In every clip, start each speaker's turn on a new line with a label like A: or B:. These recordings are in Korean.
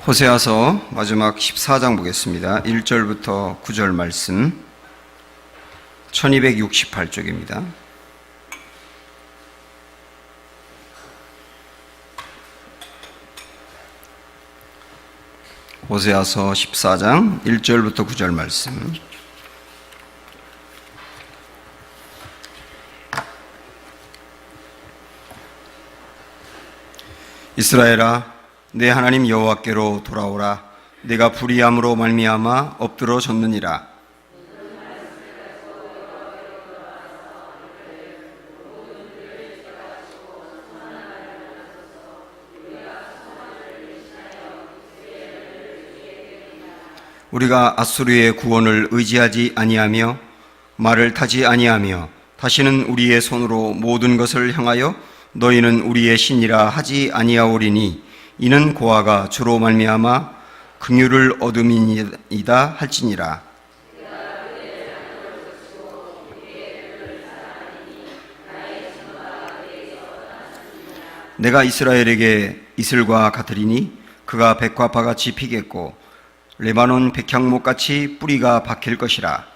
A: 호세아서 마지막 14장 보겠습니다. 1절부터 9절 말씀 1268쪽입니다. 호세아서 14장 1절부터 9절 말씀. 이스라엘아, 내 하나님 여호와께로 돌아오라. 내가 불의함으로 말미암아 엎드러 졌느니라. 우리가 아수르의 구원을 의지하지 아니하며 말을 타지 아니하며 다시는 우리의 손으로 모든 것을 향하여 너희는 우리의 신이라 하지 아니하오리니 이는 고아가 주로 말미암아 긍휼을 얻음이다 할지니라. 내가 이스라엘에게 이슬과 같으리니 그가 백화파같이 피겠고 레바논 백향목같이 뿌리가 박힐 것이라.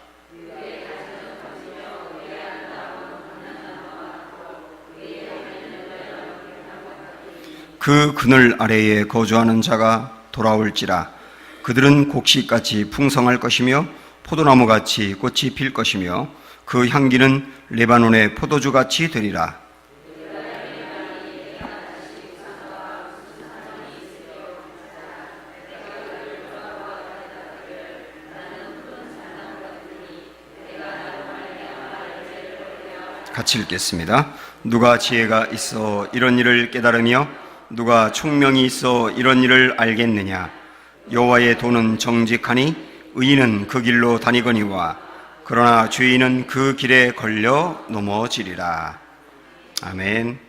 A: 그 그늘 아래에 거주하는 자가 돌아올지라. 그들은 곡식같이 풍성할 것이며 포도나무같이 꽃이 필 것이며 그 향기는 레바논의 포도주같이 되리라. 같이 읽겠습니다. 누가 지혜가 있어 이런 일을 깨달으며 누가 총명이 있어 이런 일을 알겠느냐. 여호와의 도는 정직하니 의인은 그 길로 다니거니와 그러나 죄인은 그 길에 걸려 넘어지리라. 아멘.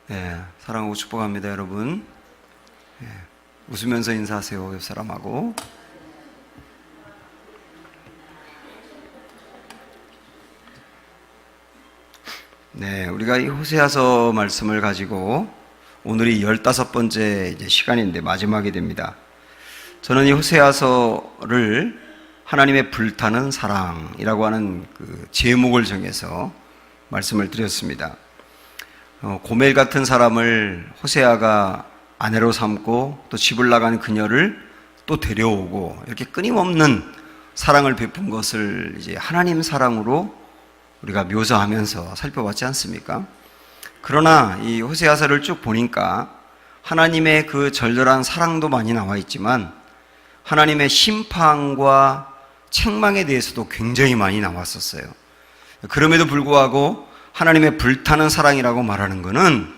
A: 네, 사랑하고 축복합니다, 여러분. 네, 웃으면서 인사하세요, 옆 사람하고. 네, 우리가 이 호세아서 말씀을 가지고 오늘이 15번째 시간인데 마지막이 됩니다. 저는 이 호세아서를 하나님의 불타는 사랑이라고 하는 그 제목을 정해서 말씀을 드렸습니다. 고멜 같은 사람을 호세아가 아내로 삼고 또 집을 나간 그녀를 또 데려오고 이렇게 끊임없는 사랑을 베푼 것을 이제 하나님 사랑으로 우리가 묘사하면서 살펴봤지 않습니까? 그러나 이 호세아서를 쭉 보니까 하나님의 그 절절한 사랑도 많이 나와 있지만 하나님의 심판과 책망에 대해서도 굉장히 많이 나왔었어요. 그럼에도 불구하고 하나님의 불타는 사랑이라고 말하는 것은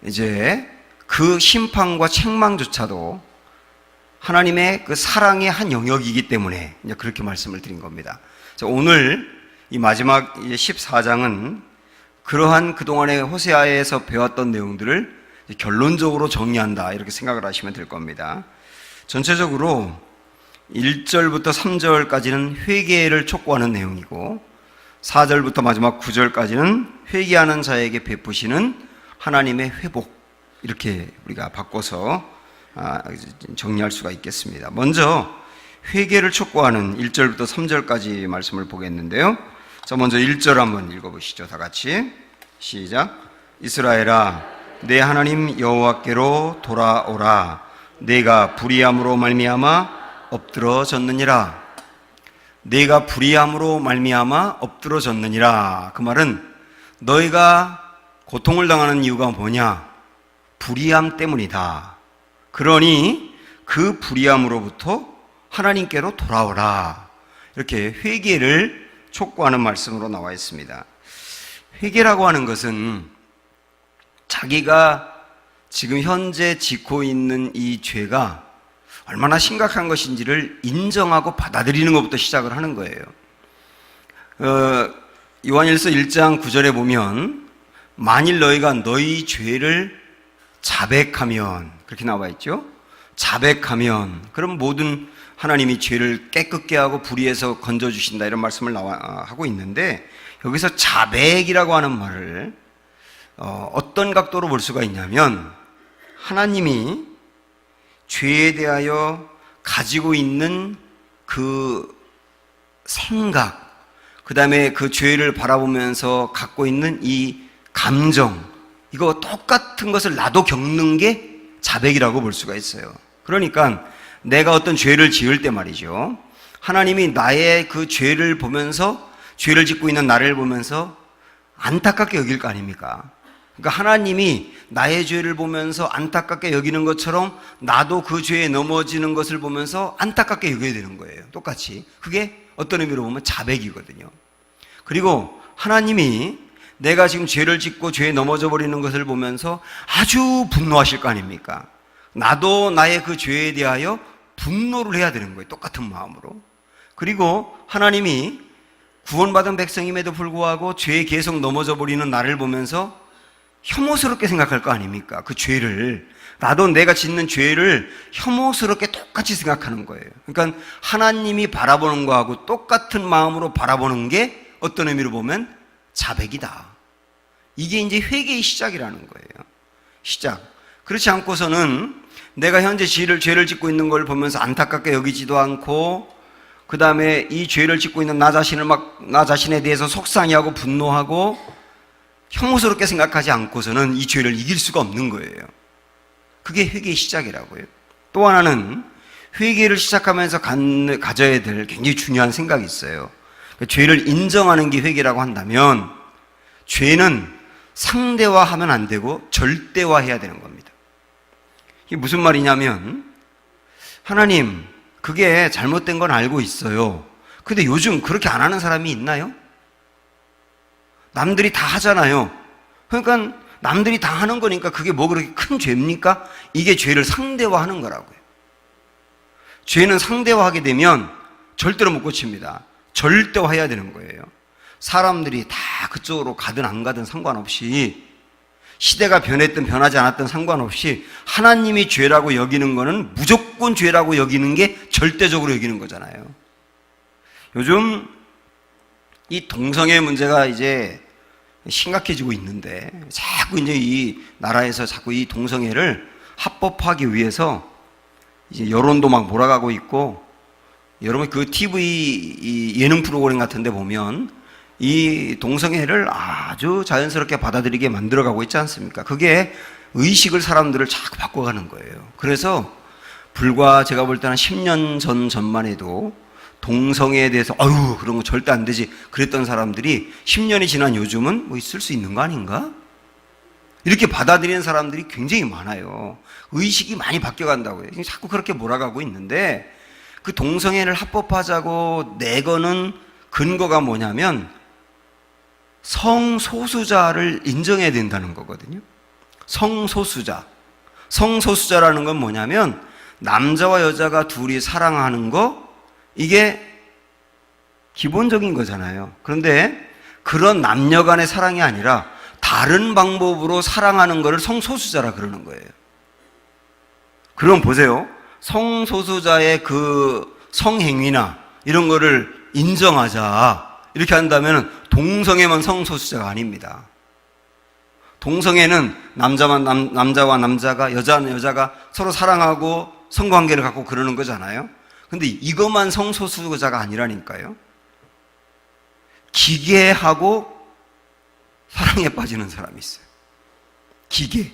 A: 이제 그 심판과 책망조차도 하나님의 그 사랑의 한 영역이기 때문에 이제 그렇게 말씀을 드린 겁니다. 오늘 이 마지막 14장은 그러한 그동안의 호세아에서 배웠던 내용들을 결론적으로 정리한다, 이렇게 생각을 하시면 될 겁니다. 전체적으로 1절부터 3절까지는 회개를 촉구하는 내용이고 4절부터 마지막 9절까지는 회개하는 자에게 베푸시는 하나님의 회복, 이렇게 우리가 바꿔서 정리할 수가 있겠습니다. 먼저 회개를 촉구하는 1절부터 3절까지 말씀을 보겠는데요. 자, 먼저 1절 한번 읽어보시죠. 다 같이 시작. 이스라엘아, 내 하나님 여호와께로 돌아오라. 내가 불의함으로 말미암아 엎드러 졌느니라. 내가 불의함으로 말미암아 엎드러 졌느니라. 그 말은 너희가 고통을 당하는 이유가 뭐냐? 불의함 때문이다. 그러니 그 불의함으로부터 하나님께로 돌아오라. 이렇게 회개를 촉구하는 말씀으로 나와 있습니다. 회개라고 하는 것은 자기가 지금 현재 짓고 있는 이 죄가 얼마나 심각한 것인지를 인정하고 받아들이는 것부터 시작을 하는 거예요. 요한일서 1장 9절에 보면 만일 너희가 너희 죄를 자백하면, 그렇게 나와 있죠. 자백하면, 그럼 모든 하나님이 죄를 깨끗게 하고 불의에서 건져주신다, 이런 말씀을 하고 있는데, 여기서 자백이라고 하는 말을 어떤 각도로 볼 수가 있냐면, 하나님이 죄에 대하여 가지고 있는 그 생각, 그 다음에 그 죄를 바라보면서 갖고 있는 이 감정, 이거 똑같은 것을 나도 겪는 게 자백이라고 볼 수가 있어요. 그러니까 내가 어떤 죄를 지을 때 말이죠, 하나님이 나의 그 죄를 보면서, 죄를 짓고 있는 나를 보면서 안타깝게 여길 거 아닙니까? 그러니까 하나님이 나의 죄를 보면서 안타깝게 여기는 것처럼 나도 그 죄에 넘어지는 것을 보면서 안타깝게 여겨야 되는 거예요. 똑같이. 그게 어떤 의미로 보면 자백이거든요. 그리고 하나님이 내가 지금 죄를 짓고 죄에 넘어져 버리는 것을 보면서 아주 분노하실 거 아닙니까? 나도 나의 그 죄에 대하여 분노를 해야 되는 거예요. 똑같은 마음으로. 그리고 하나님이 구원받은 백성임에도 불구하고 죄에 계속 넘어져 버리는 나를 보면서 혐오스럽게 생각할 거 아닙니까? 그 죄를. 나도 내가 짓는 죄를 혐오스럽게 똑같이 생각하는 거예요. 그러니까 하나님이 바라보는 거하고 똑같은 마음으로 바라보는 게 어떤 의미로 보면 자백이다. 이게 이제 회개의 시작이라는 거예요. 시작. 그렇지 않고서는 내가 현재 죄를 짓고 있는 걸 보면서 안타깝게 여기지도 않고, 그 다음에 이 죄를 짓고 있는 나 자신에 대해서 속상해하고 분노하고 혐오스럽게 생각하지 않고서는 이 죄를 이길 수가 없는 거예요. 그게 회개의 시작이라고요. 또 하나는 회개를 시작하면서 가져야 될 굉장히 중요한 생각이 있어요. 죄를 인정하는 게 회개라고 한다면, 죄는 상대화하면 안 되고 절대화해야 되는 겁니다. 이게 무슨 말이냐면, 하나님, 그게 잘못된 건 알고 있어요. 근데 요즘 그렇게 안 하는 사람이 있나요? 남들이 다 하잖아요. 그러니까 남들이 다 하는 거니까 그게 뭐 그렇게 큰 죄입니까? 이게 죄를 상대화하는 거라고요. 죄는 상대화하게 되면 절대로 못 고칩니다. 절대화해야 되는 거예요. 사람들이 다 그쪽으로 가든 안 가든 상관없이, 시대가 변했든 변하지 않았든 상관없이 하나님이 죄라고 여기는 거는 무조건 죄라고 여기는 게 절대적으로 여기는 거잖아요. 요즘 이 동성애 문제가 이제 심각해지고 있는데, 자꾸 이제 이 나라에서 자꾸 이 동성애를 합법화하기 위해서 이제 여론도 막 몰아가고 있고, 여러분 그 TV 예능 프로그램 같은 데 보면 이 동성애를 아주 자연스럽게 받아들이게 만들어가고 있지 않습니까? 그게 의식을, 사람들을 자꾸 바꿔가는 거예요. 그래서 불과 제가 볼 때는 10년 전만 해도 동성애에 대해서 그런 거 절대 안 되지 그랬던 사람들이 10년이 지난 요즘은 뭐 있을 수 있는 거 아닌가? 이렇게 받아들이는 사람들이 굉장히 많아요. 의식이 많이 바뀌어간다고요. 자꾸 그렇게 몰아가고 있는데, 그 동성애를 합법화하자고 내거는 근거가 뭐냐면 성소수자를 인정해야 된다는 거거든요. 성소수자. 성소수자라는 건 뭐냐면 남자와 여자가 둘이 사랑하는 거, 이게 기본적인 거잖아요. 그런데 그런 남녀 간의 사랑이 아니라 다른 방법으로 사랑하는 거를 성소수자라 그러는 거예요. 그럼 보세요. 성소수자의 그 성행위나 이런 거를 인정하자, 이렇게 한다면 동성애만 성소수자가 아닙니다. 동성애는 남자와 남자가, 여자는 여자가 서로 사랑하고 성관계를 갖고 그러는 거잖아요. 근데 이것만 성소수자가 아니라니까요. 기계하고 사랑에 빠지는 사람이 있어요. 기계.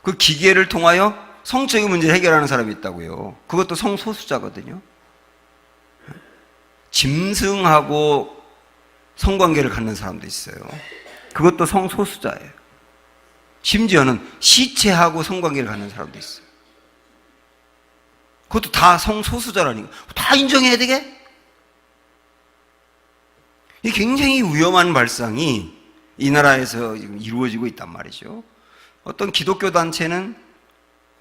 A: 그 기계를 통하여 성적인 문제를 해결하는 사람이 있다고요. 그것도 성소수자거든요. 짐승하고 성관계를 갖는 사람도 있어요. 그것도 성소수자예요. 심지어는 시체하고 성관계를 갖는 사람도 있어요. 그것도 다 성소수자라니까. 다 인정해야 되게? 이 굉장히 위험한 발상이 이 나라에서 지금 이루어지고 있단 말이죠. 어떤 기독교 단체는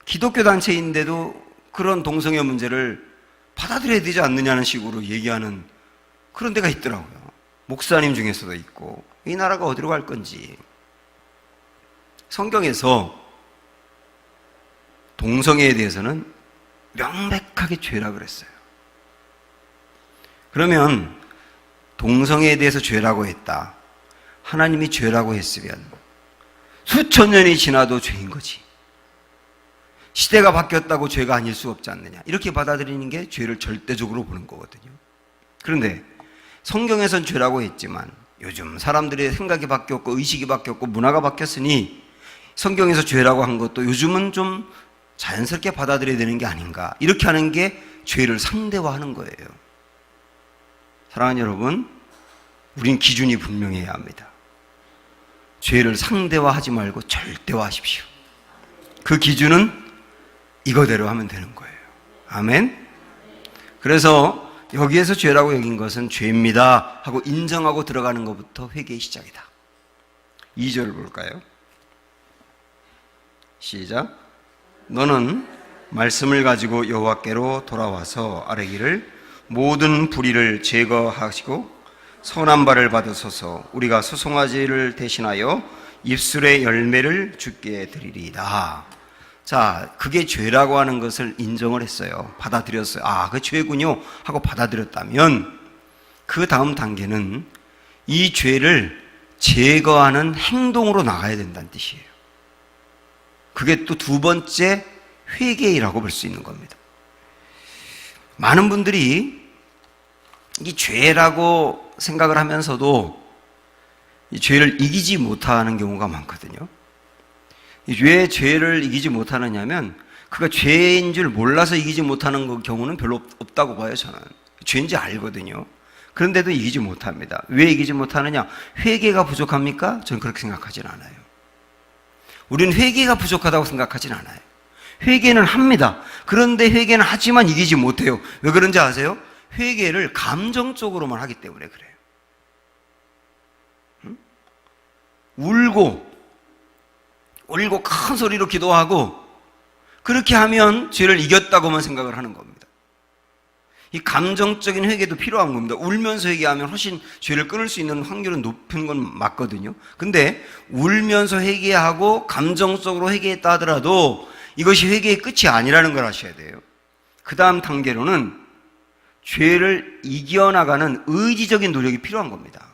A: 기독교 단체인데도 그런 동성애 문제를 받아들여야 되지 않느냐는 식으로 얘기하는 그런 데가 있더라고요. 목사님 중에서도 있고. 이 나라가 어디로 갈 건지. 성경에서 동성애에 대해서는 명백하게 죄라 그랬어요. 그러면 동성애에 대해서 죄라고 했다. 하나님이 죄라고 했으면 수천 년이 지나도 죄인 거지. 시대가 바뀌었다고 죄가 아닐 수 없지 않느냐. 이렇게 받아들이는 게 죄를 절대적으로 보는 거거든요. 그런데 성경에선 죄라고 했지만 요즘 사람들의 생각이 바뀌었고 의식이 바뀌었고 문화가 바뀌었으니 성경에서 죄라고 한 것도 요즘은 좀 자연스럽게 받아들여야 되는 게 아닌가. 이렇게 하는 게 죄를 상대화하는 거예요. 사랑하는 여러분, 우린 기준이 분명해야 합니다. 죄를 상대화하지 말고 절대화하십시오. 그 기준은 이거대로 하면 되는 거예요. 아멘. 그래서 여기에서 죄라고 여긴 것은 죄입니다 하고 인정하고 들어가는 것부터 회개의 시작이다. 2절을 볼까요? 시작. 너는 말씀을 가지고 여호와께로 돌아와서 아뢰기를 모든 불의를 제거하시고 선한 바를 받으소서. 우리가 수송아지를 대신하여 입술의 열매를 주께 드리리이다. 자, 그게 죄라고 하는 것을 인정을 했어요. 받아들였어요. 아, 그 죄군요 하고 받아들였다면 그 다음 단계는 이 죄를 제거하는 행동으로 나가야 된다는 뜻이에요. 그게 또 두 번째 회개라고 볼 수 있는 겁니다. 많은 분들이 이 죄라고 생각을 하면서도 이 죄를 이기지 못하는 경우가 많거든요. 왜 죄를 이기지 못하느냐면 그가 죄인 줄 몰라서 이기지 못하는 경우는 별로 없다고 봐요. 저는 죄인지 알거든요. 그런데도 이기지 못합니다. 왜 이기지 못하느냐? 회개가 부족합니까? 저는 그렇게 생각하진 않아요. 우리는 회개가 부족하다고 생각하진 않아요. 회개는 합니다. 그런데 회개는 하지만 이기지 못해요. 왜 그런지 아세요? 회개를 감정적으로만 하기 때문에 그래요. 울고 큰 소리로 기도하고 그렇게 하면 죄를 이겼다고만 생각을 하는 겁니다. 이 감정적인 회개도 필요한 겁니다. 울면서 회개하면 훨씬 죄를 끊을 수 있는 확률은 높은 건 맞거든요. 근데 울면서 회개하고 감정적으로 회개했다 하더라도 이것이 회개의 끝이 아니라는 걸 아셔야 돼요. 그 다음 단계로는 죄를 이겨나가는 의지적인 노력이 필요한 겁니다.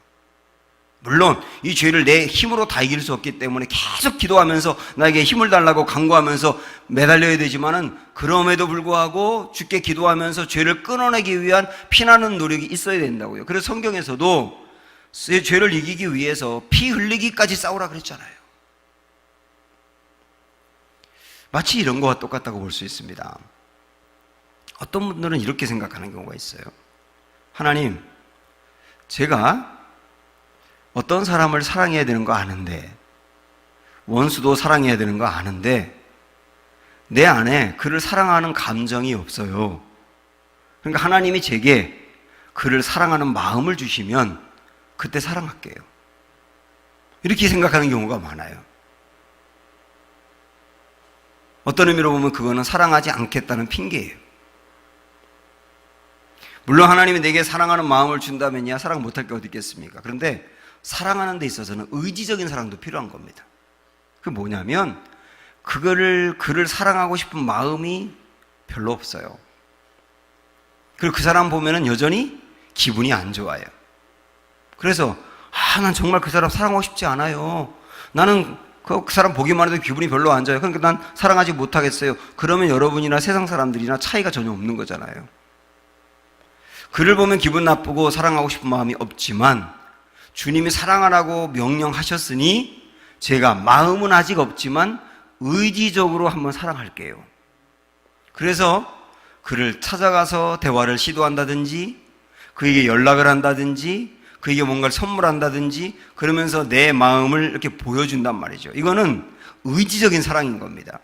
A: 물론 이 죄를 내 힘으로 다 이길 수 없기 때문에 계속 기도하면서 나에게 힘을 달라고 간구하면서 매달려야 되지만은 그럼에도 불구하고 주께 기도하면서 죄를 끊어내기 위한 피나는 노력이 있어야 된다고요. 그래서 성경에서도 죄를 이기기 위해서 피 흘리기까지 싸우라 그랬잖아요. 마치 이런 거와 똑같다고 볼 수 있습니다. 어떤 분들은 이렇게 생각하는 경우가 있어요. 하나님, 제가 어떤 사람을 사랑해야 되는 거 아는데, 원수도 사랑해야 되는 거 아는데 내 안에 그를 사랑하는 감정이 없어요. 그러니까 하나님이 제게 그를 사랑하는 마음을 주시면 그때 사랑할게요. 이렇게 생각하는 경우가 많아요. 어떤 의미로 보면 그거는 사랑하지 않겠다는 핑계예요. 물론 하나님이 내게 사랑하는 마음을 준다면야 사랑 못할 게 어디 있겠습니까? 그런데 사랑하는 데 있어서는 의지적인 사랑도 필요한 겁니다. 그게 뭐냐면 그를 사랑하고 싶은 마음이 별로 없어요. 그리고 그 사람 보면은 여전히 기분이 안 좋아요. 그래서 난 정말 그 사람 사랑하고 싶지 않아요. 나는 그 사람 보기만 해도 기분이 별로 안 좋아요. 그러니까 난 사랑하지 못하겠어요. 그러면 여러분이나 세상 사람들이나 차이가 전혀 없는 거잖아요. 그를 보면 기분 나쁘고 사랑하고 싶은 마음이 없지만 주님이 사랑하라고 명령하셨으니 제가 마음은 아직 없지만 의지적으로 한번 사랑할게요. 그래서 그를 찾아가서 대화를 시도한다든지 그에게 연락을 한다든지 그에게 뭔가를 선물한다든지 그러면서 내 마음을 이렇게 보여준단 말이죠. 이거는 의지적인 사랑인 겁니다.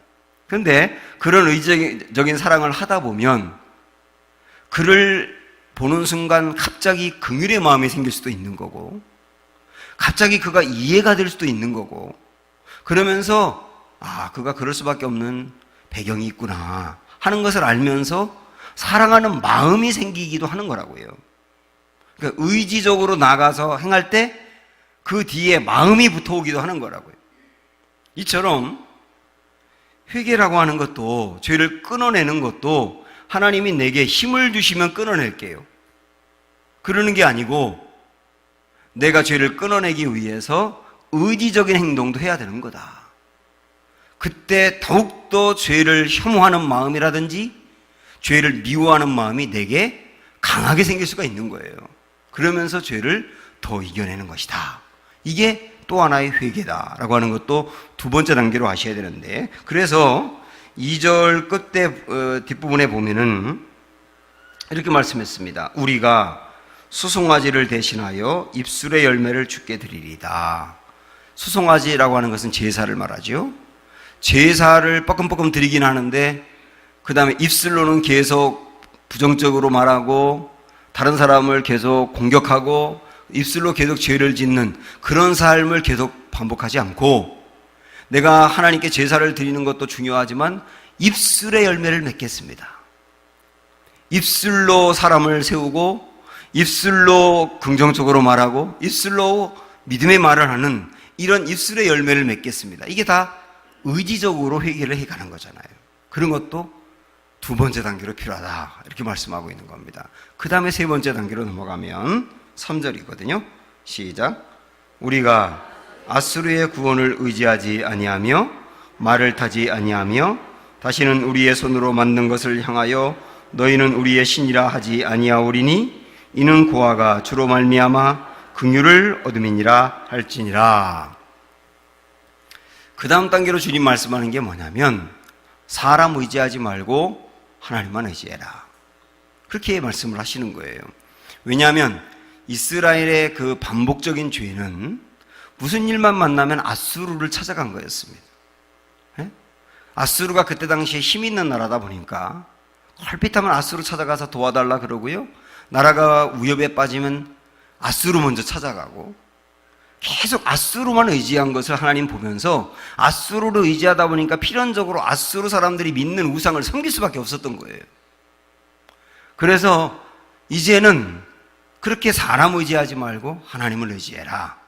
A: 그런데 그런 의지적인 사랑을 하다 보면 그를 보는 순간 갑자기 긍휼의 마음이 생길 수도 있는 거고 갑자기 그가 이해가 될 수도 있는 거고 그러면서 그가 그럴 수밖에 없는 배경이 있구나 하는 것을 알면서 사랑하는 마음이 생기기도 하는 거라고요. 그러니까 의지적으로 나가서 행할 때 그 뒤에 마음이 붙어오기도 하는 거라고요. 이처럼 회개라고 하는 것도 죄를 끊어내는 것도 하나님이 내게 힘을 주시면 끊어낼게요. 그러는 게 아니고 내가 죄를 끊어내기 위해서 의지적인 행동도 해야 되는 거다. 그때 더욱더 죄를 혐오하는 마음이라든지 죄를 미워하는 마음이 내게 강하게 생길 수가 있는 거예요. 그러면서 죄를 더 이겨내는 것이다. 이게 또 하나의 회개다라고 하는 것도 두 번째 단계로 아셔야 되는데, 그래서 2절 끝에 뒷부분에 보면은 이렇게 말씀했습니다. 우리가 수송아지를 대신하여 입술의 열매를 주께 드리리다. 수송아지라고 하는 것은 제사를 말하죠. 제사를 뻐끔뻐끔 드리긴 하는데 그 다음에 입술로는 계속 부정적으로 말하고 다른 사람을 계속 공격하고 입술로 계속 죄를 짓는 그런 삶을 계속 반복하지 않고, 내가 하나님께 제사를 드리는 것도 중요하지만 입술의 열매를 맺겠습니다. 입술로 사람을 세우고 입술로 긍정적으로 말하고 입술로 믿음의 말을 하는 이런 입술의 열매를 맺겠습니다. 이게 다 의지적으로 회개를 해가는 거잖아요. 그런 것도 두 번째 단계로 필요하다, 이렇게 말씀하고 있는 겁니다. 그 다음에 세 번째 단계로 넘어가면 3절이거든요. 시작. 우리가 아수르의 구원을 의지하지 아니하며 말을 타지 아니하며 다시는 우리의 손으로 만든 것을 향하여 너희는 우리의 신이라 하지 아니하오리니 이는 고아가 주로 말미암아 긍휼을 얻음이니라 할지니라. 그 다음 단계로 주님 말씀하는 게 뭐냐면 사람 의지하지 말고 하나님만 의지해라, 그렇게 말씀을 하시는 거예요. 왜냐하면 이스라엘의 그 반복적인 죄는 무슨 일만 만나면 아수르를 찾아간 거였습니다. 아수르가 그때 당시에 힘 있는 나라다 보니까 헐핏하면 아수르 찾아가서 도와달라 그러고요, 나라가 위협에 빠지면 아수르 먼저 찾아가고, 계속 아수르만 의지한 것을 하나님 보면서 아수르를 의지하다 보니까 필연적으로 아수르 사람들이 믿는 우상을 섬길 수밖에 없었던 거예요. 그래서 이제는 그렇게 사람 의지하지 말고 하나님을 의지해라,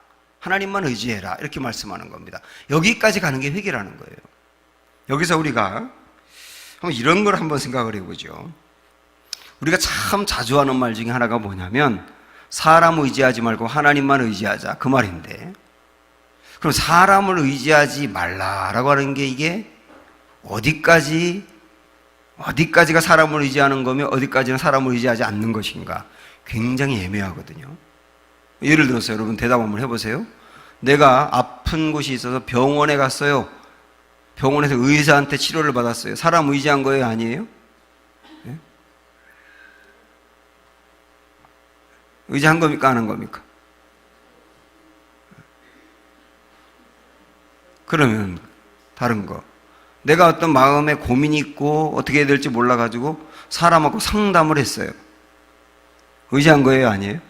A: 하나님만 의지해라, 이렇게 말씀하는 겁니다. 여기까지 가는 게 회개라는 거예요. 여기서 우리가 한번 이런 걸 한번 생각을 해보죠. 우리가 참 자주 하는 말 중에 하나가 뭐냐면 사람 의지하지 말고 하나님만 의지하자, 그 말인데, 그럼 사람을 의지하지 말라라고 하는 게 이게 어디까지가 사람을 의지하는 거며 어디까지는 사람을 의지하지 않는 것인가, 굉장히 애매하거든요. 예를 들어서 여러분 대답 한번 해보세요. 내가 아픈 곳이 있어서 병원에 갔어요. 병원에서 의사한테 치료를 받았어요. 사람 의지한 거예요, 아니에요? 네? 의지한 겁니까, 안 한 겁니까? 그러면 다른 거, 내가 어떤 마음에 고민이 있고 어떻게 해야 될지 몰라가지고 사람하고 상담을 했어요. 의지한 거예요, 아니에요?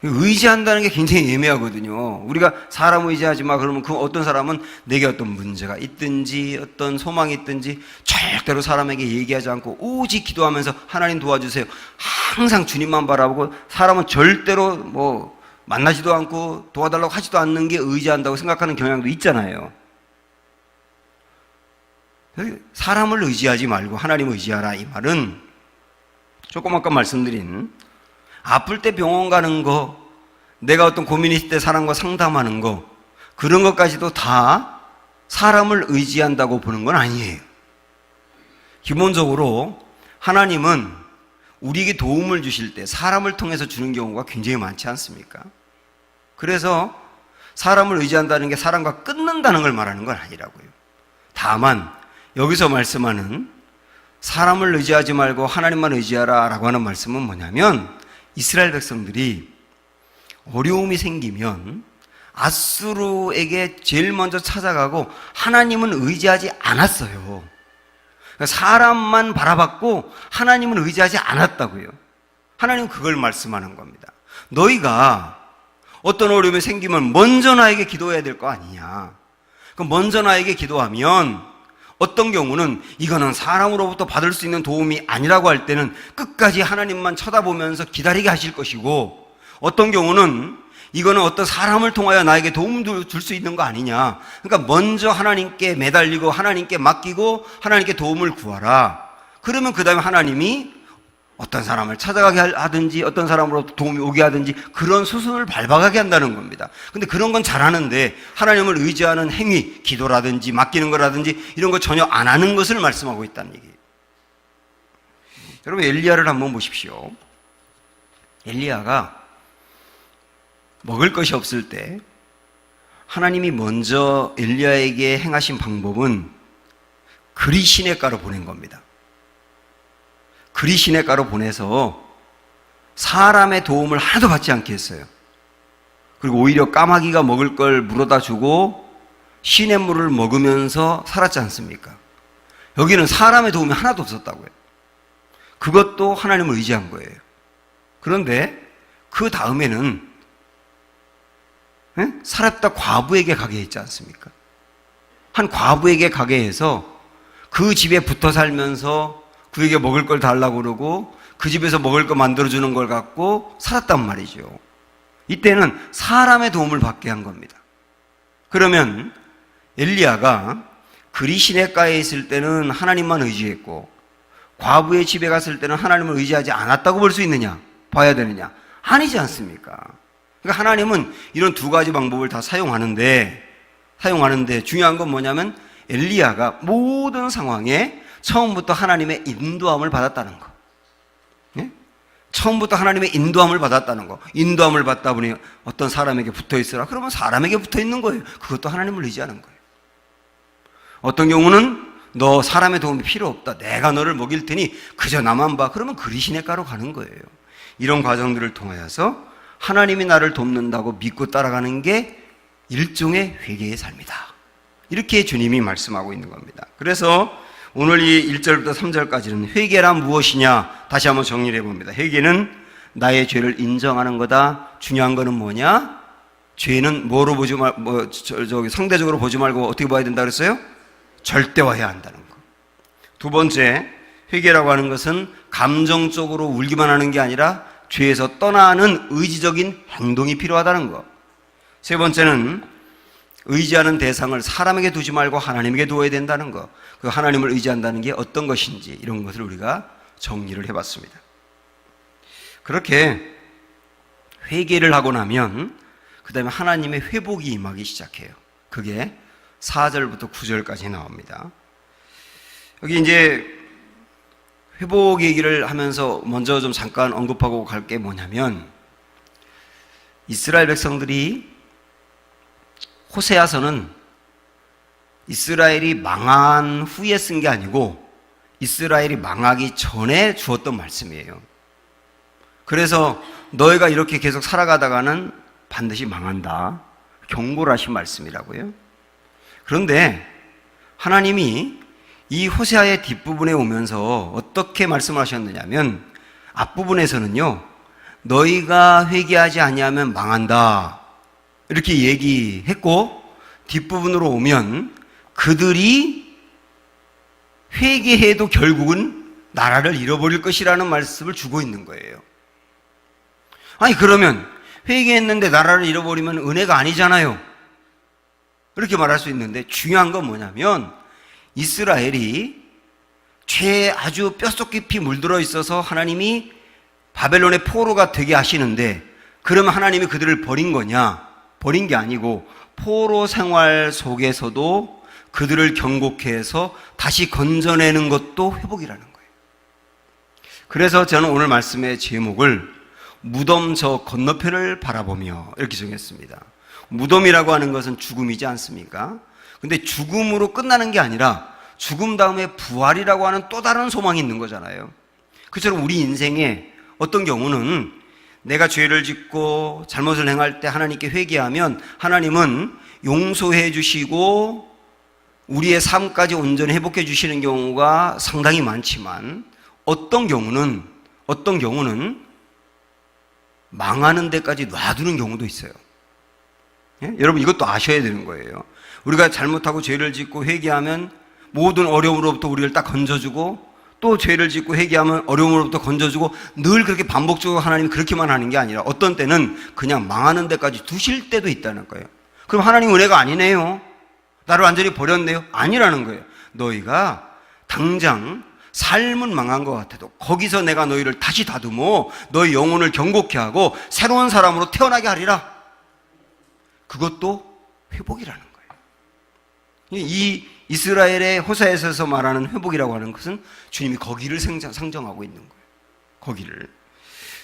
A: 의지한다는 게 굉장히 애매하거든요. 우리가 사람 의지하지 마 그러면 그 어떤 사람은 내게 어떤 문제가 있든지 어떤 소망이 있든지 절대로 사람에게 얘기하지 않고 오직 기도하면서 하나님 도와주세요, 항상 주님만 바라보고 사람은 절대로 뭐 만나지도 않고 도와달라고 하지도 않는 게 의지한다고 생각하는 경향도 있잖아요. 사람을 의지하지 말고 하나님을 의지하라, 이 말은 조금 아까 말씀드린 아플 때 병원 가는 거, 내가 어떤 고민이 있을 때 사람과 상담하는 거, 그런 것까지도 다 사람을 의지한다고 보는 건 아니에요. 기본적으로 하나님은 우리에게 도움을 주실 때 사람을 통해서 주는 경우가 굉장히 많지 않습니까? 그래서 사람을 의지한다는 게 사람과 끊는다는 걸 말하는 건 아니라고요. 다만 여기서 말씀하는 사람을 의지하지 말고 하나님만 의지하라 라고 하는 말씀은 뭐냐면, 이스라엘 백성들이 어려움이 생기면 아수르에게 제일 먼저 찾아가고 하나님은 의지하지 않았어요. 그러니까 사람만 바라봤고 하나님은 의지하지 않았다고요. 하나님은 그걸 말씀하는 겁니다. 너희가 어떤 어려움이 생기면 먼저 나에게 기도해야 될 거 아니냐. 그럼 먼저 나에게 기도하면 어떤 경우는 이거는 사람으로부터 받을 수 있는 도움이 아니라고 할 때는 끝까지 하나님만 쳐다보면서 기다리게 하실 것이고, 어떤 경우는 이거는 어떤 사람을 통하여 나에게 도움을 줄 수 있는 거 아니냐. 그러니까 먼저 하나님께 매달리고 하나님께 맡기고 하나님께 도움을 구하라. 그러면 그 다음에 하나님이 어떤 사람을 찾아가게 하든지 어떤 사람으로 도움이 오게 하든지 그런 수순을 밟아가게 한다는 겁니다. 근데 그런 건 잘하는데 하나님을 의지하는 행위, 기도라든지 맡기는 거라든지 이런 거 전혀 안 하는 것을 말씀하고 있다는 얘기예요. 여러분, 엘리야를 한번 보십시오. 엘리야가 먹을 것이 없을 때 하나님이 먼저 엘리야에게 행하신 방법은 그리 시냇가로 보낸 겁니다. 그리 시냇가로 보내서 사람의 도움을 하나도 받지 않게 했어요. 그리고 오히려 까마귀가 먹을 걸 물어다 주고 시냇물을 먹으면서 살았지 않습니까? 여기는 사람의 도움이 하나도 없었다고요. 그것도 하나님을 의지한 거예요. 그런데 그 다음에는 사렙다 과부에게 가게 했지 않습니까? 한 과부에게 가게 해서 그 집에 붙어 살면서 그에게 먹을 걸 달라고 그러고 그 집에서 먹을 거 만들어주는 걸 갖고 살았단 말이죠. 이때는 사람의 도움을 받게 한 겁니다. 그러면 엘리야가 그리 시냇가에 있을 때는 하나님만 의지했고 과부의 집에 갔을 때는 하나님을 의지하지 않았다고 볼 수 있느냐? 봐야 되느냐? 아니지 않습니까? 그러니까 하나님은 이런 두 가지 방법을 다 사용하는데 중요한 건 뭐냐면 엘리야가 모든 상황에 처음부터 하나님의 인도함을 받았다는 거. 예? 처음부터 하나님의 인도함을 받았다는 거. 인도함을 받다 보니 어떤 사람에게 붙어 있으라. 그러면 사람에게 붙어 있는 거예요. 그것도 하나님을 의지하는 거예요. 어떤 경우는 너 사람의 도움이 필요 없다. 내가 너를 먹일 테니 그저 나만 봐. 그러면 그리 시냇가로 가는 거예요. 이런 과정들을 통하여서 하나님이 나를 돕는다고 믿고 따라가는 게 일종의 회개의 삶이다. 이렇게 주님이 말씀하고 있는 겁니다. 그래서 오늘 이 1절부터 3절까지는 회개란 무엇이냐 다시 한번 정리를 해봅니다. 회개는 나의 죄를 인정하는 거다. 중요한 거는 뭐냐? 죄는 뭐로 보지 상대적으로 보지 말고 어떻게 봐야 된다 그랬어요? 절대화해야 한다는 거. 두 번째, 회개라고 하는 것은 감정적으로 울기만 하는 게 아니라 죄에서 떠나는 의지적인 행동이 필요하다는 거. 세 번째는 의지하는 대상을 사람에게 두지 말고 하나님에게 두어야 된다는 거. 그 하나님을 의지한다는 게 어떤 것인지 이런 것을 우리가 정리를 해봤습니다. 그렇게 회개를 하고 나면 그 다음에 하나님의 회복이 임하기 시작해요. 그게 4절부터 9절까지 나옵니다. 여기 이제 회복 얘기를 하면서 먼저 좀 잠깐 언급하고 갈 게 뭐냐면 이스라엘 백성들이 호세아서는 이스라엘이 망한 후에 쓴 게 아니고 이스라엘이 망하기 전에 주었던 말씀이에요. 그래서 너희가 이렇게 계속 살아가다가는 반드시 망한다. 경고를 하신 말씀이라고요. 그런데 하나님이 이 호세아의 뒷부분에 오면서 어떻게 말씀을 하셨느냐면 앞부분에서는요. 너희가 회개하지 아니하면 망한다. 이렇게 얘기했고 뒷부분으로 오면 그들이 회개해도 결국은 나라를 잃어버릴 것이라는 말씀을 주고 있는 거예요. 아니 그러면 회개했는데 나라를 잃어버리면 은혜가 아니잖아요. 이렇게 말할 수 있는데 중요한 건 뭐냐면 이스라엘이 죄에 아주 뼛속 깊이 물들어 있어서 하나님이 바벨론의 포로가 되게 하시는데 그러면 하나님이 그들을 버린 거냐? 버린 게 아니고 포로 생활 속에서도 그들을 경고케 해서 다시 건져내는 것도 회복이라는 거예요. 그래서 저는 오늘 말씀의 제목을 무덤 저 건너편을 바라보며 이렇게 정했습니다. 무덤이라고 하는 것은 죽음이지 않습니까? 근데 죽음으로 끝나는 게 아니라 죽음 다음에 부활이라고 하는 또 다른 소망이 있는 거잖아요. 그처럼 우리 인생에 어떤 경우는 내가 죄를 짓고 잘못을 행할 때 하나님께 회개하면 하나님은 용서해 주시고 우리의 삶까지 온전히 회복해 주시는 경우가 상당히 많지만 어떤 경우는 망하는 데까지 놔두는 경우도 있어요. 예? 여러분 이것도 아셔야 되는 거예요. 우리가 잘못하고 죄를 짓고 회개하면 모든 어려움으로부터 우리를 딱 건져주고 또 죄를 짓고 회개하면 어려움으로부터 건져주고 늘 그렇게 반복적으로 하나님이 그렇게만 하는 게 아니라 어떤 때는 그냥 망하는 데까지 두실 때도 있다는 거예요. 그럼 하나님 은혜가 아니네요. 나를 완전히 버렸네요. 아니라는 거예요. 너희가 당장 삶은 망한 것 같아도 거기서 내가 너희를 다시 다듬어 너희 영혼을 경고케 하고 새로운 사람으로 태어나게 하리라. 그것도 회복이라는 거예요. 이 이스라엘의 호사에서 말하는 회복이라고 하는 것은 주님이 거기를 상정하고 있는 거예요. 거기를.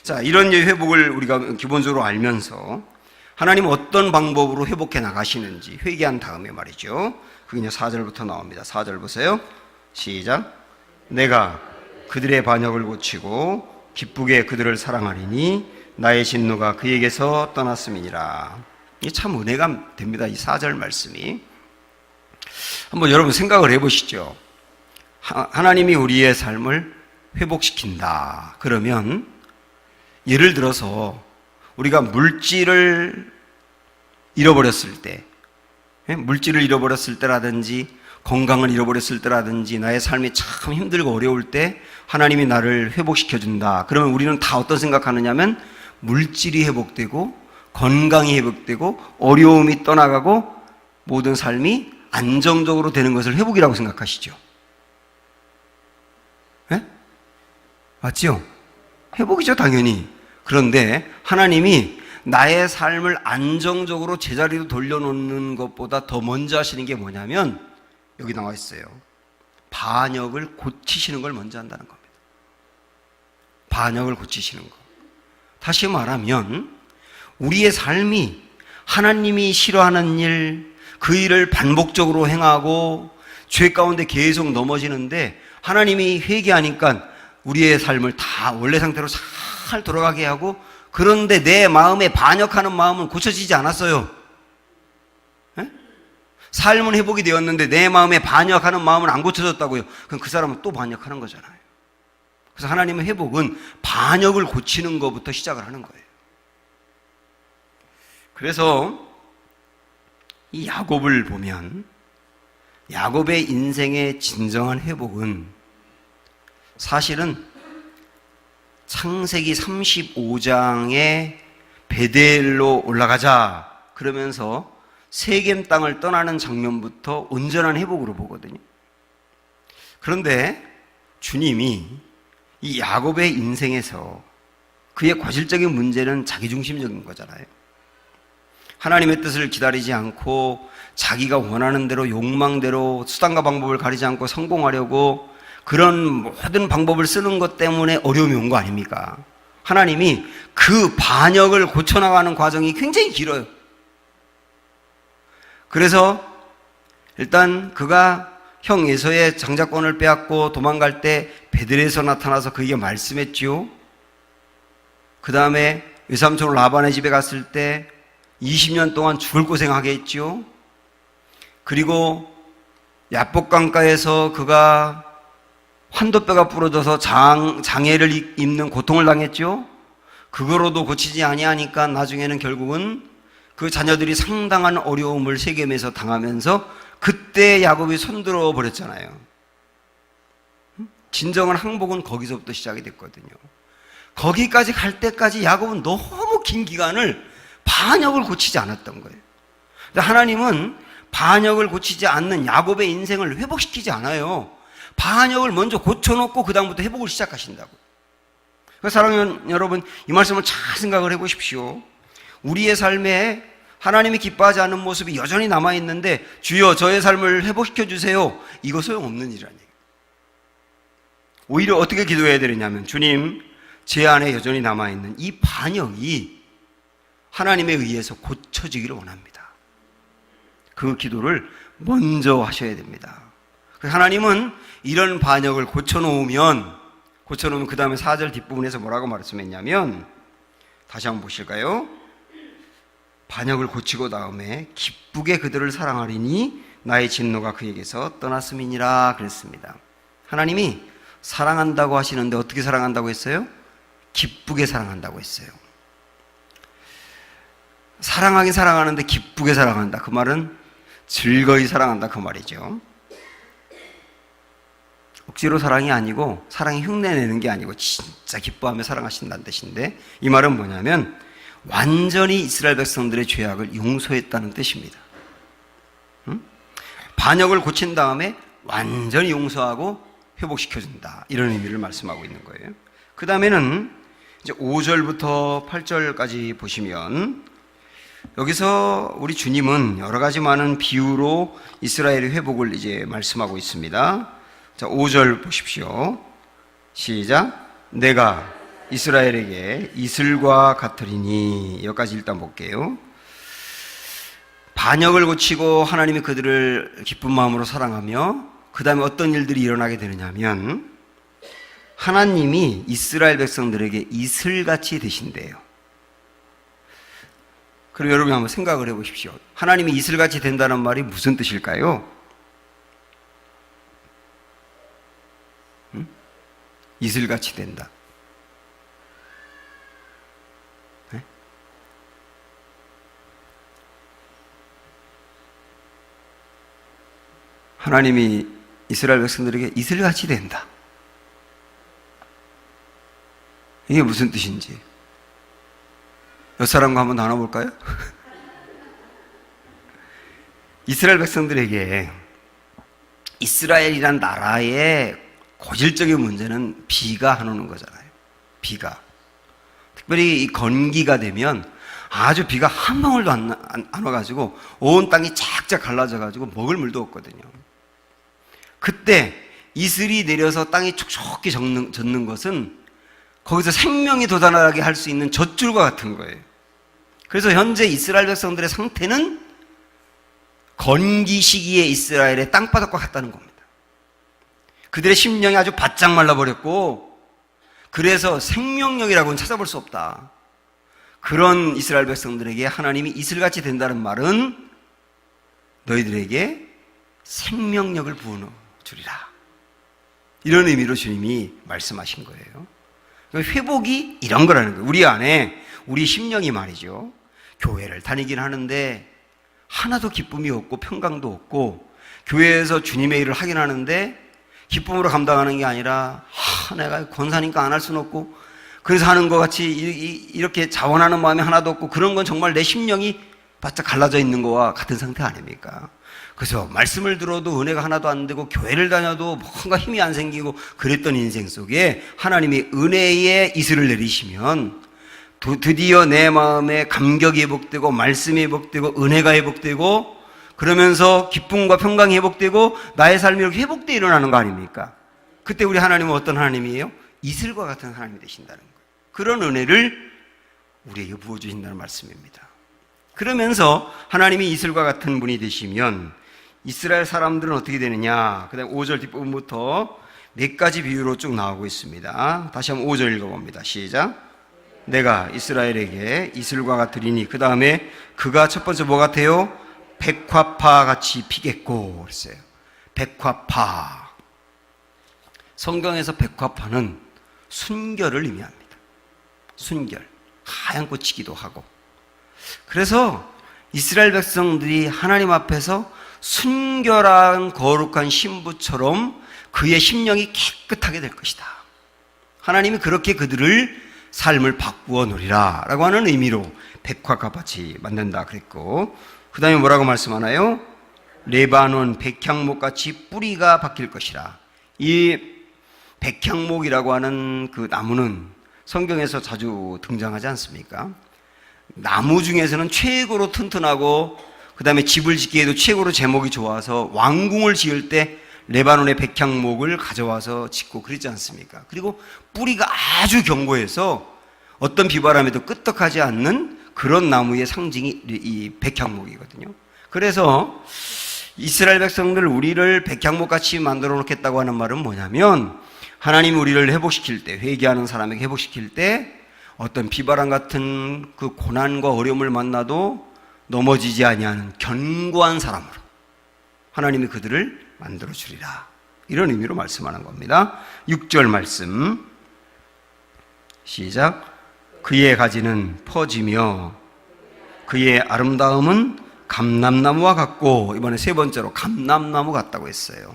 A: 자, 이런 회복을 우리가 기본적으로 알면서 하나님은 어떤 방법으로 회복해 나가시는지 회개한 다음에 말이죠. 그게 이제 4절부터 나옵니다. 4절 보세요. 시작. 내가 그들의 반역을 고치고 기쁘게 그들을 사랑하리니 나의 진노가 그에게서 떠났음이니라. 이게 참 은혜가 됩니다. 이 4절 말씀이. 한번 여러분 생각을 해보시죠. 하나님이 우리의 삶을 회복시킨다. 그러면 예를 들어서 우리가 물질을 잃어버렸을 때라든지 건강을 잃어버렸을 때라든지 나의 삶이 참 힘들고 어려울 때 하나님이 나를 회복시켜준다. 그러면 우리는 다 어떤 생각하느냐면 물질이 회복되고 건강이 회복되고 어려움이 떠나가고 모든 삶이 안정적으로 되는 것을 회복이라고 생각하시죠. 네? 맞죠? 회복이죠, 당연히. 그런데 하나님이 나의 삶을 안정적으로 제자리로 돌려놓는 것보다 더 먼저 하시는 게 뭐냐면 여기 나와 있어요. 반역을 고치시는 걸 먼저 한다는 겁니다. 반역을 고치시는 거. 다시 말하면 우리의 삶이 하나님이 싫어하는 일, 그 일을 반복적으로 행하고 죄 가운데 계속 넘어지는데 하나님이 회개하니까 우리의 삶을 다 원래 상태로 잘 돌아가게 하고, 그런데 내 마음에 반역하는 마음은 고쳐지지 않았어요. 에? 삶은 회복이 되었는데 내 마음에 반역하는 마음은 안 고쳐졌다고요. 그럼 그 사람은 또 반역하는 거잖아요. 그래서 하나님의 회복은 반역을 고치는 것부터 시작을 하는 거예요. 그래서 이 야곱을 보면 야곱의 인생의 진정한 회복은 사실은 창세기 35장에 베델로 올라가자 그러면서 세겜 땅을 떠나는 장면부터 온전한 회복으로 보거든요. 그런데 주님이 이 야곱의 인생에서 그의 과실적인 문제는 자기중심적인 거잖아요. 하나님의 뜻을 기다리지 않고 자기가 원하는 대로 욕망대로 수단과 방법을 가리지 않고 성공하려고 그런 모든 방법을 쓰는 것 때문에 어려움이 온 거 아닙니까? 하나님이 그 반역을 고쳐나가는 과정이 굉장히 길어요. 그래서 일단 그가 형 에서의 장자권을 빼앗고 도망갈 때 베들에서 나타나서 그에게 말씀했지요. 그 다음에 외삼촌 라반의 집에 갔을 때 20년 동안 죽을 고생하게 했지요. 그리고 야복강가에서 그가 환도뼈가 부러져서 장애를 입는 고통을 당했죠. 그거로도 고치지 아니하니까 나중에는 결국은 그 자녀들이 상당한 어려움을 세겜에서 당하면서 그때 야곱이 손들어 버렸잖아요. 진정한 항복은 거기서부터 시작이 됐거든요. 거기까지 갈 때까지 야곱은 너무 긴 기간을 반역을 고치지 않았던 거예요. 하나님은 반역을 고치지 않는 야곱의 인생을 회복시키지 않아요. 반역을 먼저 고쳐놓고 그 다음부터 회복을 시작하신다고. 그래서 사랑하는 여러분, 이 말씀을 잘 생각을 해보십시오. 우리의 삶에 하나님이 기뻐하지 않는 모습이 여전히 남아있는데 주여 저의 삶을 회복시켜 주세요. 이거 소용없는 일이라는 얘기예요. 오히려 어떻게 기도해야 되느냐면 주님, 제 안에 여전히 남아있는 이 반역이 하나님에 의해서 고쳐지기를 원합니다. 그 기도를 먼저 하셔야 됩니다. 하나님은 이런 반역을 고쳐놓으면 그 다음에 4절 뒷부분에서 뭐라고 말씀했냐면 다시 한번 보실까요? 반역을 고치고 다음에 기쁘게 그들을 사랑하리니 나의 진노가 그에게서 떠났음이니라 그랬습니다. 하나님이 사랑한다고 하시는데 어떻게 사랑한다고 했어요? 기쁘게 사랑한다고 했어요. 사랑하긴 사랑하는데 기쁘게 사랑한다. 그 말은 즐거이 사랑한다 그 말이죠. 억지로 사랑이 아니고 사랑이 흉내내는 게 아니고 진짜 기뻐하며 사랑하신다는 뜻인데, 이 말은 뭐냐면 완전히 이스라엘 백성들의 죄악을 용서했다는 뜻입니다. 반역을 고친 다음에 완전히 용서하고 회복시켜준다. 이런 의미를 말씀하고 있는 거예요. 그 다음에는 이제 5절부터 8절까지 보시면 여기서 우리 주님은 여러 가지 많은 비유로 이스라엘의 회복을 이제 말씀하고 있습니다. 자, 5절 보십시오. 시작. 내가 이스라엘에게 이슬과 같으리니. 여기까지 일단 볼게요. 반역을 고치고 하나님이 그들을 기쁜 마음으로 사랑하며 그 다음에 어떤 일들이 일어나게 되느냐면 하나님이 이스라엘 백성들에게 이슬같이 되신대요. 그럼 여러분이 한번 생각을 해보십시오. 하나님이 이슬같이 된다는 말이 무슨 뜻일까요? 이슬같이 된다. 네? 하나님이 이스라엘 백성들에게 이슬같이 된다. 이게 무슨 뜻인지 옆 사람과 한번 나눠볼까요? 이스라엘 백성들에게 이스라엘이란 나라의 고질적인 문제는 비가 안 오는 거잖아요. 비가. 특별히 이 건기가 되면 아주 비가 한 방울도 안 와가지고 온 땅이 쫙쫙 갈라져가지고 먹을 물도 없거든요. 그때 이슬이 내려서 땅이 촉촉히 젖는 것은 거기서 생명이 돋아나게 할 수 있는 젖줄과 같은 거예요. 그래서 현재 이스라엘 백성들의 상태는 건기 시기에 이스라엘의 땅바닥과 같다는 겁니다. 그들의 심령이 아주 바짝 말라버렸고 그래서 생명력이라고는 찾아볼 수 없다. 그런 이스라엘 백성들에게 하나님이 이슬같이 된다는 말은 너희들에게 생명력을 부어주리라. 이런 의미로 주님이 말씀하신 거예요. 회복이 이런 거라는 거예요. 우리 안에 우리 심령이 말이죠. 교회를 다니긴 하는데 하나도 기쁨이 없고 평강도 없고 교회에서 주님의 일을 하긴 하는데 기쁨으로 감당하는 게 아니라 내가 권사니까 안 할 수는 없고 그래서 하는 것 같이 이렇게 자원하는 마음이 하나도 없고 그런 건 정말 내 심령이 바짝 갈라져 있는 거와 같은 상태 아닙니까? 그래서 말씀을 들어도 은혜가 하나도 안 되고 교회를 다녀도 뭔가 힘이 안 생기고 그랬던 인생 속에 하나님이 은혜의 이슬을 내리시면 드디어 내 마음에 감격이 회복되고 말씀이 회복되고 은혜가 회복되고 그러면서 기쁨과 평강이 회복되고 나의 삶이 이렇게 회복되어 일어나는 거 아닙니까? 그때 우리 하나님은 어떤 하나님이에요? 이슬과 같은 하나님이 되신다는 거예요. 그런 은혜를 우리에게 부어주신다는 말씀입니다. 그러면서 하나님이 이슬과 같은 분이 되시면 이스라엘 사람들은 어떻게 되느냐? 그 다음 5절 뒷부분부터 4가지 비유로 쭉 나오고 있습니다. 다시 한번 5절 읽어봅니다. 시작. 내가 이스라엘에게 이슬과 같으리니 그 다음에 그가 첫 번째 뭐 같아요? 백화파 같이 피겠고 그랬어요. 백화파. 성경에서 백화파는 순결을 의미합니다. 순결. 하얀 꽃이기도 하고. 그래서 이스라엘 백성들이 하나님 앞에서 순결한 거룩한 신부처럼 그의 심령이 깨끗하게 될 것이다. 하나님이 그렇게 그들을 삶을 바꾸어 놓으리라 라고 하는 의미로 백화같이 만든다 그랬고 그 다음에 뭐라고 말씀하나요? 레바논 백향목같이 뿌리가 박힐 것이라. 이 백향목이라고 하는 그 나무는 성경에서 자주 등장하지 않습니까? 나무 중에서는 최고로 튼튼하고 그 다음에 집을 짓기에도 최고로 제목이 좋아서 왕궁을 지을 때 레바논의 백향목을 가져와서 짓고 그러지 않습니까? 그리고 뿌리가 아주 견고해서 어떤 비바람에도 끄떡하지 않는 그런 나무의 상징이 이 백향목이거든요. 그래서 이스라엘 백성들 우리를 백향목같이 만들어 놓겠다고 하는 말은 뭐냐면 하나님이 우리를 회복시킬 때, 회개하는 사람에게 회복시킬 때 어떤 비바람 같은 그 고난과 어려움을 만나도 넘어지지 아니하는 견고한 사람으로 하나님이 그들을 만들어 주리라. 이런 의미로 말씀하는 겁니다. 6절 말씀 시작. 그의 가지는 퍼지며 그의 아름다움은 감람나무와 같고, 이번에 세 번째로 감람나무 같다고 했어요.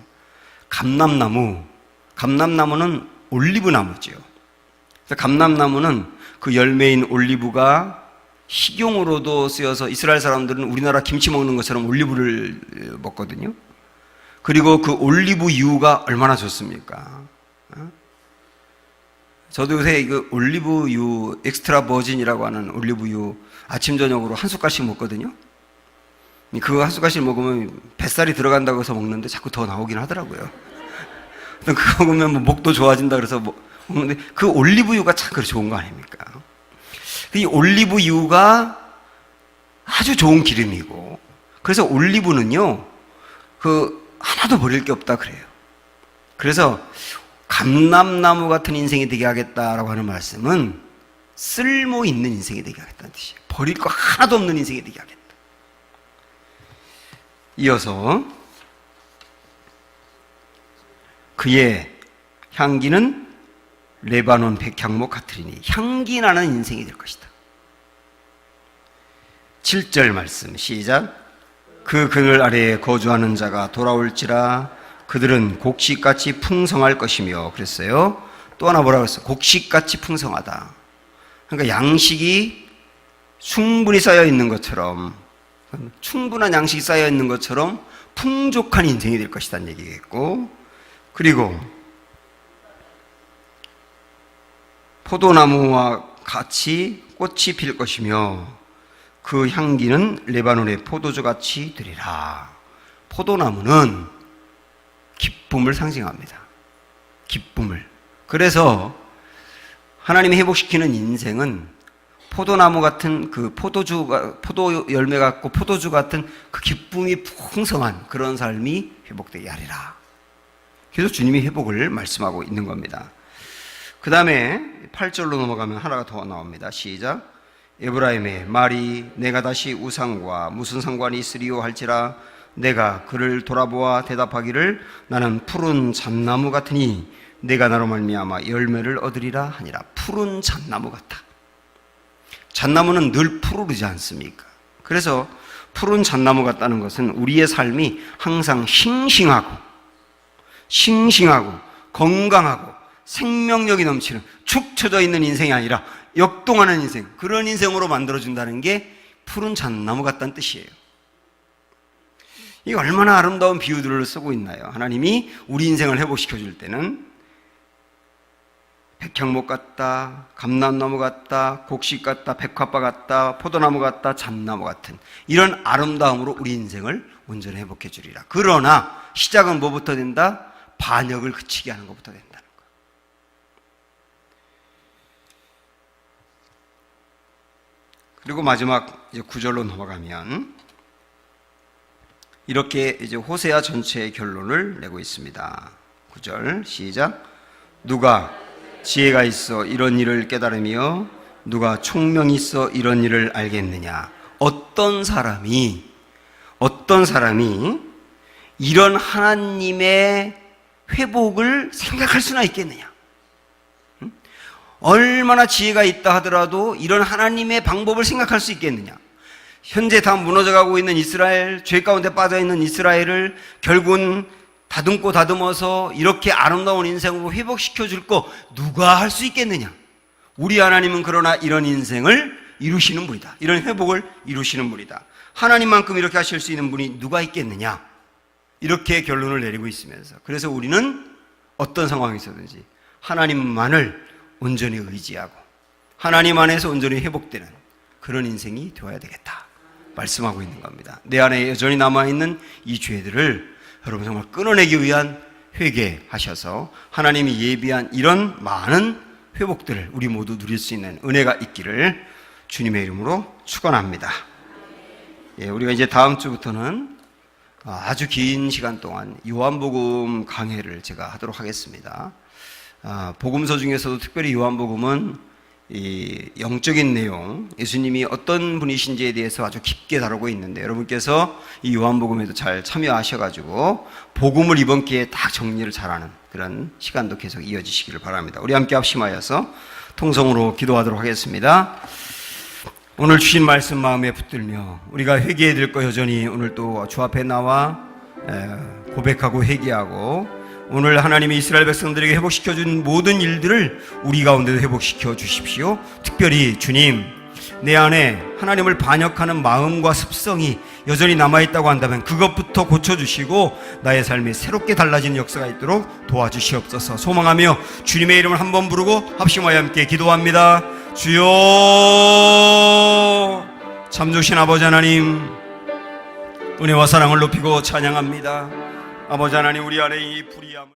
A: 감람나무는 올리브나무죠. 감람나무는 그 열매인 올리브가 식용으로도 쓰여서 이스라엘 사람들은 우리나라 김치 먹는 것처럼 올리브를 먹거든요. 그리고 그 올리브유가 얼마나 좋습니까? 저도 요새 그 올리브유, 엑스트라 버진이라고 하는 올리브유 아침 저녁으로 한 숟갈씩 먹거든요. 그거 한 숟갈씩 먹으면 뱃살이 들어간다고 해서 먹는데 자꾸 더 나오긴 하더라고요. 그거 먹으면 뭐 목도 좋아진다 그래서 먹는데 그 올리브유가 참 그렇게 좋은 거 아닙니까? 이 올리브유가 아주 좋은 기름이고, 그래서 올리브는요, 하나도 버릴 게 없다 그래요. 그래서 감람나무 같은 인생이 되게 하겠다라고 하는 말씀은 쓸모 있는 인생이 되게 하겠다는 뜻이에요. 버릴 거 하나도 없는 인생이 되게 하겠다. 이어서 그의 향기는 레바논 백향목 같으리니 향기 나는 인생이 될 것이다. 7절 말씀 시작. 그 그늘 아래에 거주하는 자가 돌아올지라 그들은 곡식같이 풍성할 것이며 그랬어요. 또 하나 뭐라고 했어요? 곡식같이 풍성하다. 그러니까 양식이 충분히 쌓여 있는 것처럼, 충분한 양식이 쌓여 있는 것처럼 풍족한 인생이 될 것이라는 얘기겠고, 그리고 포도나무와 같이 꽃이 필 것이며 그 향기는 레바논의 포도주같이 되리라. 포도나무는 기쁨을 상징합니다. 기쁨을. 그래서 하나님이 회복시키는 인생은 포도나무 같은 포도 열매 같고 포도주 같은 그 기쁨이 풍성한 그런 삶이 회복되게 하리라. 그래서 주님이 회복을 말씀하고 있는 겁니다. 그 다음에 8절로 넘어가면 하나가 더 나옵니다. 시작. 에브라임의 말이 내가 다시 우상과 무슨 상관이 있으리요 할지라 내가 그를 돌아보아 대답하기를 나는 푸른 잣나무 같으니 내가 나로 말미암아 열매를 얻으리라 하니라. 푸른 잣나무 같다. 잣나무는 늘 푸르르지 않습니까? 그래서 푸른 잣나무 같다는 것은 우리의 삶이 항상 싱싱하고 건강하고 생명력이 넘치는 축 처져 있는 인생이 아니라 역동하는 인생, 그런 인생으로 만들어준다는 게 푸른 잣나무 같다는 뜻이에요. 이게 얼마나 아름다운 비유들을 쓰고 있나요? 하나님이 우리 인생을 회복시켜 줄 때는 백향목 같다, 감람나무 같다, 곡식 같다, 백화과 같다, 포도나무 같다, 잣나무 같은 이런 아름다움으로 우리 인생을 온전히 회복해 주리라. 그러나 시작은 뭐부터 된다? 반역을 그치게 하는 것부터 된다는 거예요. 그리고 마지막 이제 9절로 넘어가면 이렇게 이제 호세아 전체의 결론을 내고 있습니다. 9절 시작. 누가 지혜가 있어 이런 일을 깨달으며 누가 총명이 있어 이런 일을 알겠느냐. 어떤 사람이 이런 하나님의 회복을 생각할 수나 있겠느냐. 얼마나 지혜가 있다 하더라도 이런 하나님의 방법을 생각할 수 있겠느냐. 현재 다 무너져가고 있는 이스라엘, 죄 가운데 빠져있는 이스라엘을 결국은 다듬고 다듬어서 이렇게 아름다운 인생으로 회복시켜 줄 거 누가 할 수 있겠느냐. 우리 하나님은 그러나 이런 인생을 이루시는 분이다. 이런 회복을 이루시는 분이다. 하나님만큼 이렇게 하실 수 있는 분이 누가 있겠느냐. 이렇게 결론을 내리고 있으면서, 그래서 우리는 어떤 상황에서든지 하나님만을 온전히 의지하고 하나님 안에서 온전히 회복되는 그런 인생이 되어야 되겠다 말씀하고 있는 겁니다. 내 안에 여전히 남아있는 이 죄들을 여러분 정말 끊어내기 위한 회개하셔서 하나님이 예비한 이런 많은 회복들을 우리 모두 누릴 수 있는 은혜가 있기를 주님의 이름으로 축원합니다. 우리가 이제 다음 주부터는 아주 긴 시간 동안 요한복음 강해를 제가 하도록 하겠습니다. 복음서 중에서도 특별히 요한복음은 이 영적인 내용, 예수님이 어떤 분이신지에 대해서 아주 깊게 다루고 있는데, 여러분께서 이 요한복음에도 잘 참여하셔가지고 복음을 이번 기회에 딱 정리를 잘하는 그런 시간도 계속 이어지시기를 바랍니다. 우리 함께 합심하여서 통성으로 기도하도록 하겠습니다. 오늘 주신 말씀 마음에 붙들며 우리가 회개해야 될 거 여전히 오늘 또 주 앞에 나와 고백하고 회개하고, 오늘 하나님이 이스라엘 백성들에게 회복시켜준 모든 일들을 우리 가운데도 회복시켜 주십시오. 특별히 주님, 내 안에 하나님을 반역하는 마음과 습성이 여전히 남아있다고 한다면 그것부터 고쳐주시고 나의 삶이 새롭게 달라지는 역사가 있도록 도와주시옵소서. 소망하며 주님의 이름을 한번 부르고 합심하여 함께 기도합니다. 주여, 참 좋으신 아버지 하나님, 은혜와 사랑을 높이고 찬양합니다. 아버지 하나님, 우리 안에 이 불의함